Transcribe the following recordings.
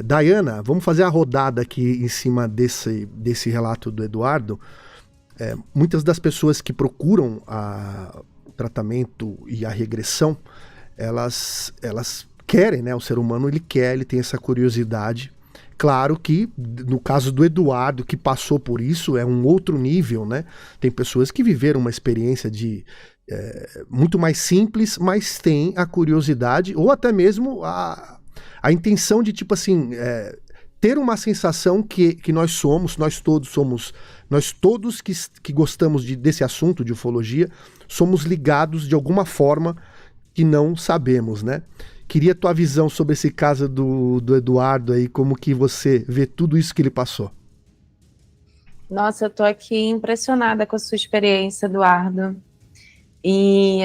Dayana, vamos fazer a rodada aqui em cima desse relato do Eduardo. Muitas das pessoas que procuram o tratamento e a regressão, elas querem, né? O ser humano, ele tem essa curiosidade. Claro que, no caso do Eduardo, que passou por isso, é um outro nível, né? Tem pessoas que viveram uma experiência muito mais simples, mas tem a curiosidade, ou até mesmo a intenção de, tipo assim, ter uma sensação que nós todos que gostamos desse assunto de ufologia, somos ligados de alguma forma que não sabemos, né? Queria tua visão sobre esse caso do Eduardo aí, como que você vê tudo isso que ele passou. Nossa, eu tô aqui impressionada com a sua experiência, Eduardo. E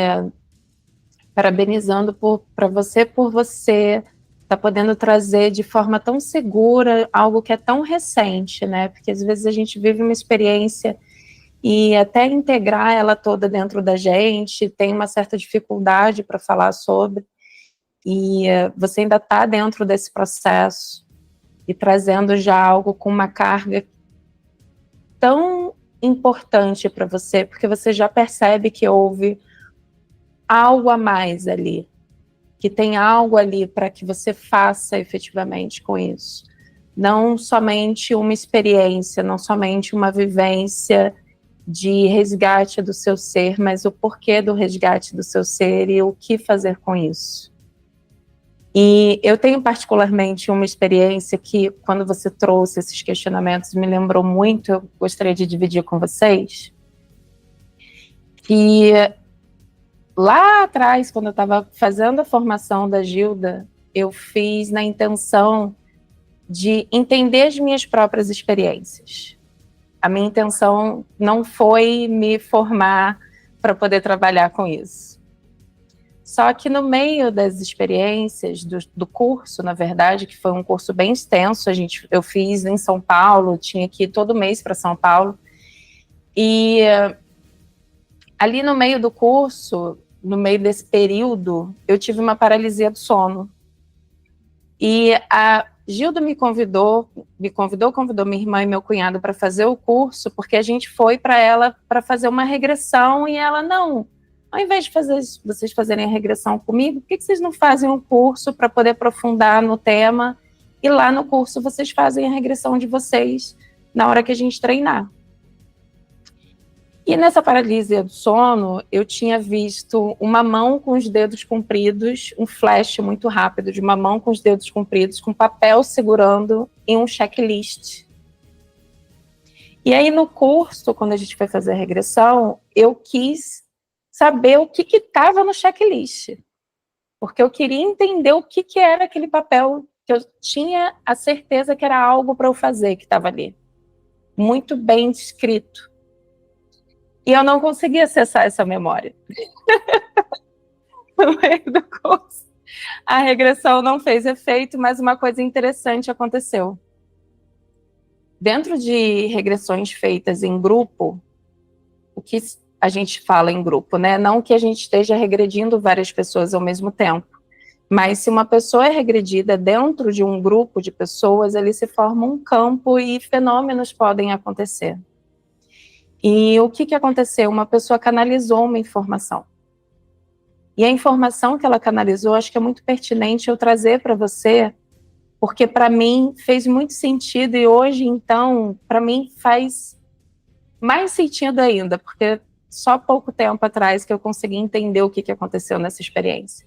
parabenizando por você tá podendo trazer de forma tão segura algo que é tão recente, né? Porque às vezes a gente vive uma experiência e até integrar ela toda dentro da gente tem uma certa dificuldade para falar sobre. E você ainda está dentro desse processo e trazendo já algo com uma carga tão importante para você, porque você já percebe que houve algo a mais ali, que tem algo ali para que você faça efetivamente com isso. Não somente uma experiência, não somente uma vivência de resgate do seu ser, mas o porquê do resgate do seu ser e o que fazer com isso. E eu tenho particularmente uma experiência que, quando você trouxe esses questionamentos, me lembrou muito, eu gostaria de dividir com vocês, que lá atrás, quando eu estava fazendo a formação da Gilda, eu fiz na intenção de entender as minhas próprias experiências. A minha intenção não foi me formar para poder trabalhar com isso. Só que no meio das experiências do curso, na verdade, que foi um curso bem extenso, eu fiz em São Paulo, tinha que ir todo mês para São Paulo, e ali no meio do curso, no meio desse período, eu tive uma paralisia do sono. E a Gilda convidou minha irmã e meu cunhado para fazer o curso, porque a gente foi para ela para fazer uma regressão, e ela, não, ao invés de vocês fazerem a regressão comigo, por que vocês não fazem um curso para poder aprofundar no tema, e lá no curso vocês fazem a regressão de vocês na hora que a gente treinar. E nessa paralisia do sono, eu tinha visto uma mão com os dedos compridos, um flash muito rápido de uma mão com os dedos compridos, com papel segurando em um checklist. E aí no curso, quando a gente foi fazer a regressão, eu quis saber o que estava no checklist, porque eu queria entender o que era aquele papel, que eu tinha a certeza que era algo para eu fazer que estava ali, muito bem descrito. E eu não conseguia acessar essa memória. No meio do curso, a regressão não fez efeito, mas uma coisa interessante aconteceu. Dentro de regressões feitas em grupo, o que a gente fala em grupo, né? Não que a gente esteja regredindo várias pessoas ao mesmo tempo, mas se uma pessoa é regredida dentro de um grupo de pessoas, ali se forma um campo e fenômenos podem acontecer. E o que aconteceu? Uma pessoa canalizou uma informação. E a informação que ela canalizou, acho que é muito pertinente eu trazer para você, porque para mim fez muito sentido, e hoje, então, para mim faz mais sentido ainda, porque só pouco tempo atrás que eu consegui entender o que aconteceu nessa experiência.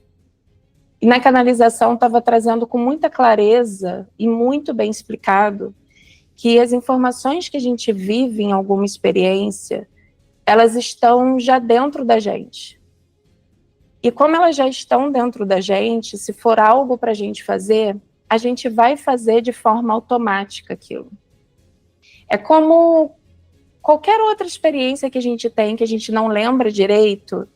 E na canalização estava trazendo com muita clareza e muito bem explicado que as informações que a gente vive em alguma experiência, elas estão já dentro da gente. E como elas já estão dentro da gente, se for algo para a gente fazer, a gente vai fazer de forma automática aquilo. É como qualquer outra experiência que a gente tem, que a gente não lembra direito,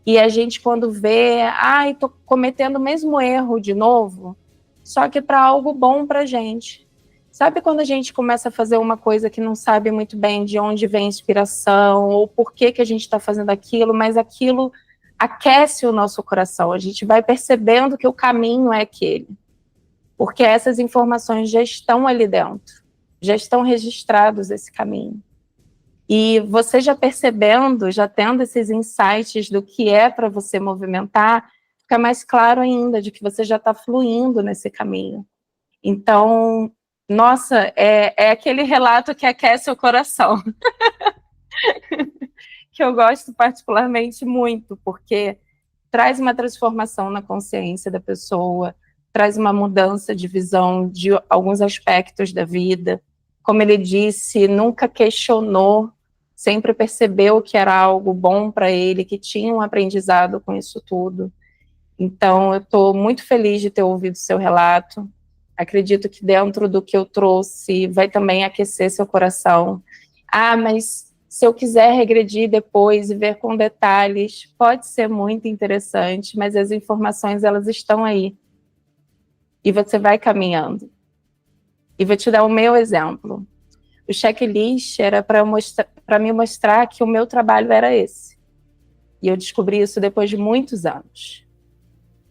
e a gente quando vê, estou cometendo o mesmo erro de novo, só que para algo bom para a gente. Sabe quando a gente começa a fazer uma coisa que não sabe muito bem de onde vem a inspiração, ou por que a gente está fazendo aquilo, mas aquilo aquece o nosso coração, a gente vai percebendo que o caminho é aquele. porque essas informações já estão ali dentro, já estão registrados esse caminho. E você já percebendo, já tendo esses insights do que é para você movimentar, fica mais claro ainda de que você já está fluindo nesse caminho. Então, nossa, é aquele relato que aquece o coração. Que eu gosto particularmente muito, porque traz uma transformação na consciência da pessoa, traz uma mudança de visão de alguns aspectos da vida. Como ele disse, nunca questionou, sempre percebeu que era algo bom para ele, que tinha um aprendizado com isso tudo. Então, eu estou muito feliz de ter ouvido seu relato. Acredito que dentro do que eu trouxe vai também aquecer seu coração. Ah, mas se eu quiser regredir depois e ver com detalhes, pode ser muito interessante, mas as informações, elas estão aí. E você vai caminhando. E vou te dar o meu exemplo. O checklist era para me mostrar que o meu trabalho era esse. E eu descobri isso depois de muitos anos.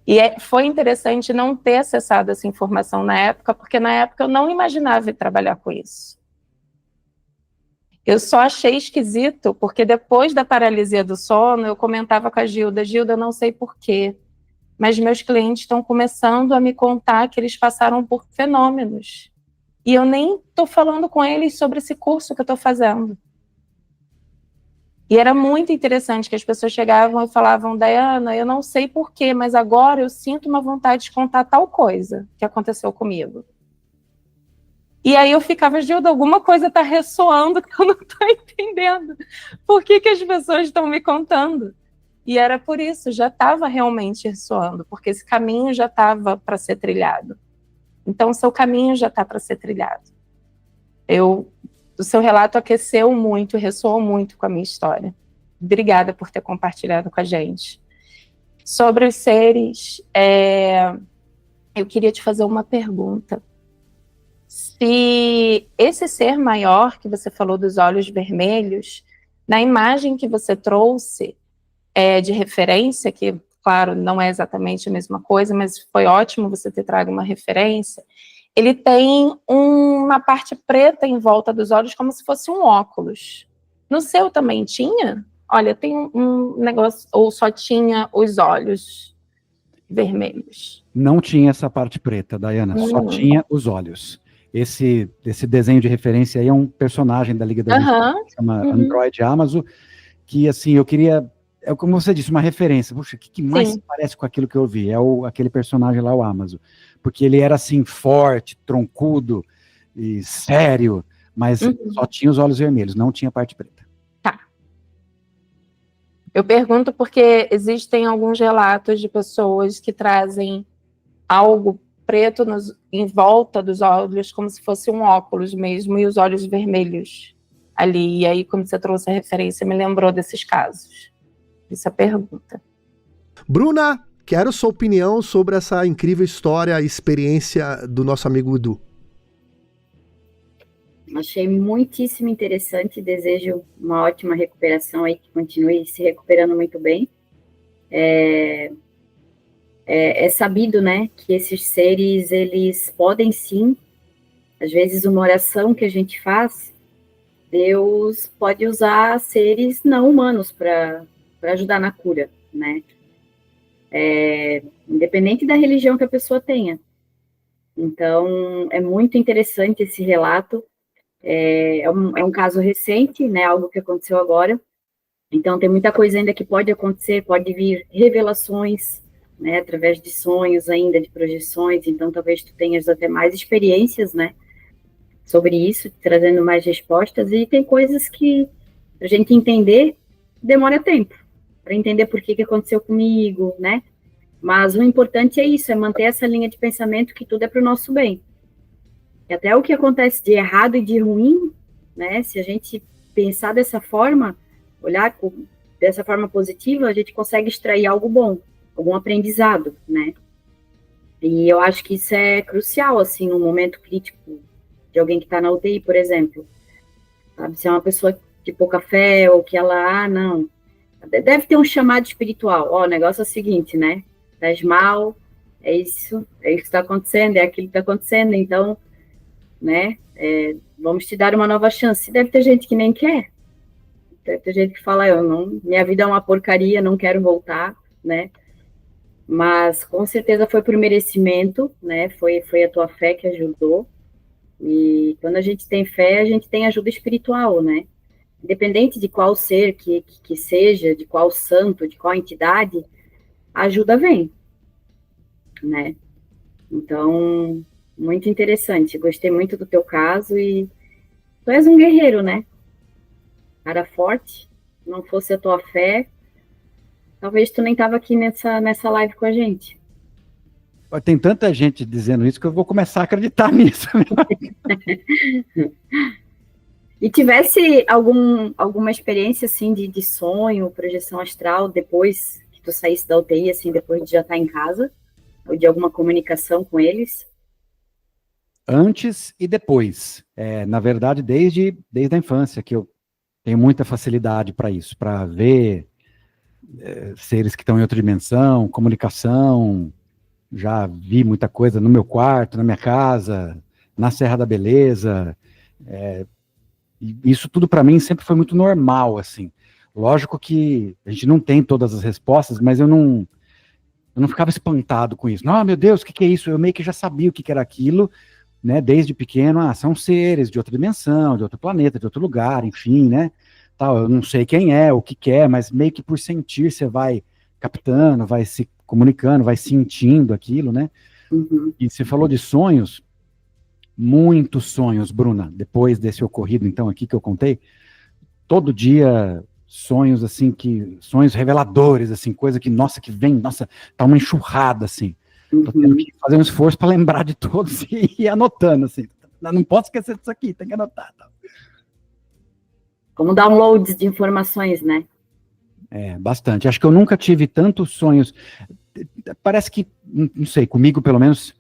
E foi interessante não ter acessado essa informação na época, porque na época eu não imaginava trabalhar com isso. Eu só achei esquisito, porque depois da paralisia do sono, eu comentava com a Gilda, eu não sei porquê, mas meus clientes estão começando a me contar que eles passaram por fenômenos. E eu nem estou falando com eles sobre esse curso que eu estou fazendo. E era muito interessante que as pessoas chegavam e falavam, Dayana, eu não sei porquê, mas agora eu sinto uma vontade de contar tal coisa que aconteceu comigo. E aí eu ficava, Gilda, alguma coisa está ressoando que eu não estou entendendo. Por que as pessoas estão me contando? E era por isso, já estava realmente ressoando, porque esse caminho já estava para ser trilhado. Então, o seu caminho já está para ser trilhado. O seu relato aqueceu muito, ressoou muito com a minha história. Obrigada por ter compartilhado com a gente. Sobre os seres, eu queria te fazer uma pergunta. Se esse ser maior que você falou dos olhos vermelhos, na imagem que você trouxe de referência, que, claro, não é exatamente a mesma coisa, mas foi ótimo você ter trago uma referência, ele tem uma parte preta em volta dos olhos, como se fosse um óculos. No seu também tinha? Olha, tem um negócio, ou só tinha os olhos vermelhos? Não tinha essa parte preta, Dayana, só tinha os olhos. Esse desenho de referência aí é um personagem da Liga da Justiça, que chama Android Amazo, que, assim, eu queria... É como você disse, uma referência. Puxa, o que mais se parece com aquilo que eu vi? É aquele personagem lá, o Amazo. Porque ele era, assim, forte, troncudo e sério, mas só tinha os olhos vermelhos, não tinha parte preta. Tá. Eu pergunto porque existem alguns relatos de pessoas que trazem algo preto em volta dos olhos, como se fosse um óculos mesmo, e os olhos vermelhos ali. E aí, quando você trouxe a referência, me lembrou desses casos. Essa pergunta. Bruna, quero sua opinião sobre essa incrível história e experiência do nosso amigo Edu. Achei muitíssimo interessante, desejo uma ótima recuperação aí, que continue se recuperando muito bem. É sabido, né, que esses seres, eles podem sim, às vezes uma oração que a gente faz, Deus pode usar seres não humanos para ajudar na cura, né? Independente da religião que a pessoa tenha. Então, é muito interessante esse relato. É um caso recente, né? Algo que aconteceu agora. Então, tem muita coisa ainda que pode acontecer, pode vir revelações, né? Através de sonhos ainda, de projeções. Então, talvez tu tenhas até mais experiências, né? Sobre isso, trazendo mais respostas. E tem coisas que, pra gente entender, demora tempo. Para entender por que aconteceu comigo, né? Mas o importante é isso, é manter essa linha de pensamento que tudo é para o nosso bem. E até o que acontece de errado e de ruim, né? Se a gente pensar dessa forma, olhar dessa forma positiva, a gente consegue extrair algo bom, algum aprendizado, né? E eu acho que isso é crucial, assim, num momento crítico de alguém que está na UTI, por exemplo. Sabe? Se é uma pessoa de pouca fé, ou que ela, não... Deve ter um chamado espiritual. O negócio é o seguinte, né? Estás mal, é isso que está acontecendo, é aquilo que está acontecendo, então, né, vamos te dar uma nova chance. Deve ter gente que nem quer, deve ter gente que fala, minha vida é uma porcaria, não quero voltar, né, mas com certeza foi por merecimento, né, foi a tua fé que ajudou, e quando a gente tem fé, a gente tem ajuda espiritual, né, independente de qual ser que seja, de qual santo, de qual entidade, a ajuda vem, né? Então, muito interessante. Gostei muito do teu caso e tu és um guerreiro, né? Cara forte. Se não fosse a tua fé, talvez tu nem tava aqui nessa live com a gente. Tem tanta gente dizendo isso que eu vou começar a acreditar nisso. E tivesse alguma experiência, assim, de sonho, projeção astral, depois que tu saísse da UTI, assim, depois de já estar em casa? Ou de alguma comunicação com eles? Antes e depois. Na verdade, desde a infância, que eu tenho muita facilidade para isso, para ver seres que estão em outra dimensão, comunicação. Já vi muita coisa no meu quarto, na minha casa, na Serra da Beleza. E isso tudo para mim sempre foi muito normal, assim. Lógico que a gente não tem todas as respostas, mas eu não ficava espantado com isso. Não, meu Deus, o que é isso? Eu meio que já sabia o que era aquilo, né? Desde pequeno, são seres de outra dimensão, de outro planeta, de outro lugar, enfim, né? Tal, eu não sei quem é, o que é, mas meio que por sentir você vai captando, vai se comunicando, vai sentindo aquilo, né? Uhum. E você falou de sonhos, muitos sonhos, Bruna, depois desse ocorrido, então, aqui que eu contei, todo dia sonhos, assim, sonhos reveladores, assim, coisa que, nossa, que vem, nossa, tá uma enxurrada, assim. Tô tendo que fazer um esforço para lembrar de todos e ir anotando, assim. Não posso esquecer disso aqui, tem que anotar. Tá? Como downloads de informações, né? Bastante. Acho que eu nunca tive tantos sonhos. Parece que, não sei, comigo, pelo menos,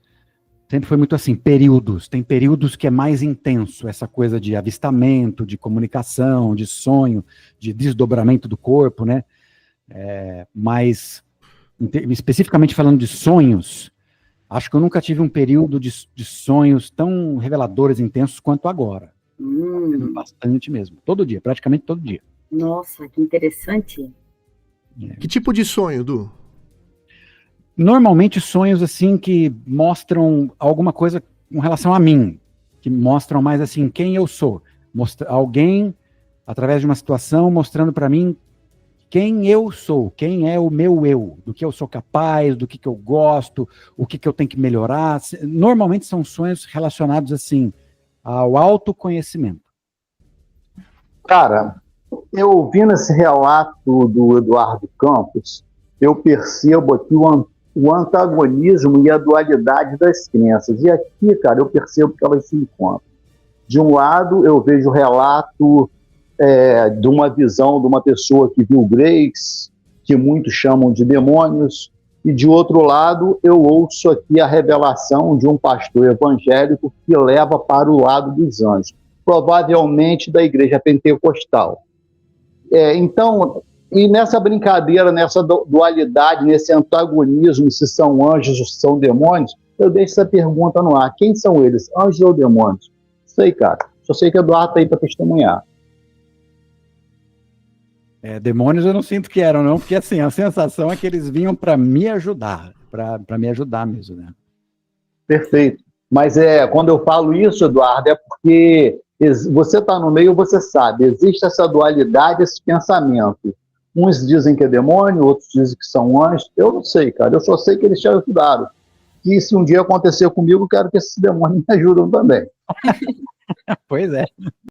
sempre foi muito assim, períodos. Tem períodos que é mais intenso, essa coisa de avistamento, de comunicação, de sonho, de desdobramento do corpo, né? Mas, especificamente falando de sonhos, acho que eu nunca tive um período de sonhos tão reveladores, intensos quanto agora. Bastante mesmo. Todo dia, praticamente todo dia. Nossa, que interessante. Que tipo de sonho, Du? Normalmente sonhos assim que mostram alguma coisa com relação a mim, que mostram mais assim quem eu sou. Alguém, através de uma situação, mostrando para mim quem eu sou, quem é o meu eu, do que eu sou capaz, do que eu gosto, o que eu tenho que melhorar. Normalmente são sonhos relacionados assim ao autoconhecimento. Cara, eu ouvindo esse relato do Eduardo Campos, eu percebo aqui o antagonismo e a dualidade das crenças. E aqui, cara, eu percebo que elas se encontram. De um lado, eu vejo o relato de uma visão de uma pessoa que viu Greys, que muitos chamam de demônios, e de outro lado, eu ouço aqui a revelação de um pastor evangélico que leva para o lado dos anjos, provavelmente da igreja pentecostal. Então, e nessa brincadeira, nessa dualidade, nesse antagonismo, se são anjos ou se são demônios, eu deixo essa pergunta no ar. Quem são eles, anjos ou demônios? Sei, cara. Só sei que o Eduardo está aí para testemunhar. Demônios eu não sinto que eram, não, porque assim, a sensação é que eles vinham para me ajudar, para me ajudar mesmo, né? Perfeito. Mas quando eu falo isso, Eduardo, é porque você está no meio, você sabe, existe essa dualidade, esse pensamento. Uns dizem que é demônio, outros dizem que são anjos. Eu não sei, cara. Eu só sei que eles te ajudaram. E se um dia acontecer comigo, eu quero que esses demônios me ajudem também. Pois é.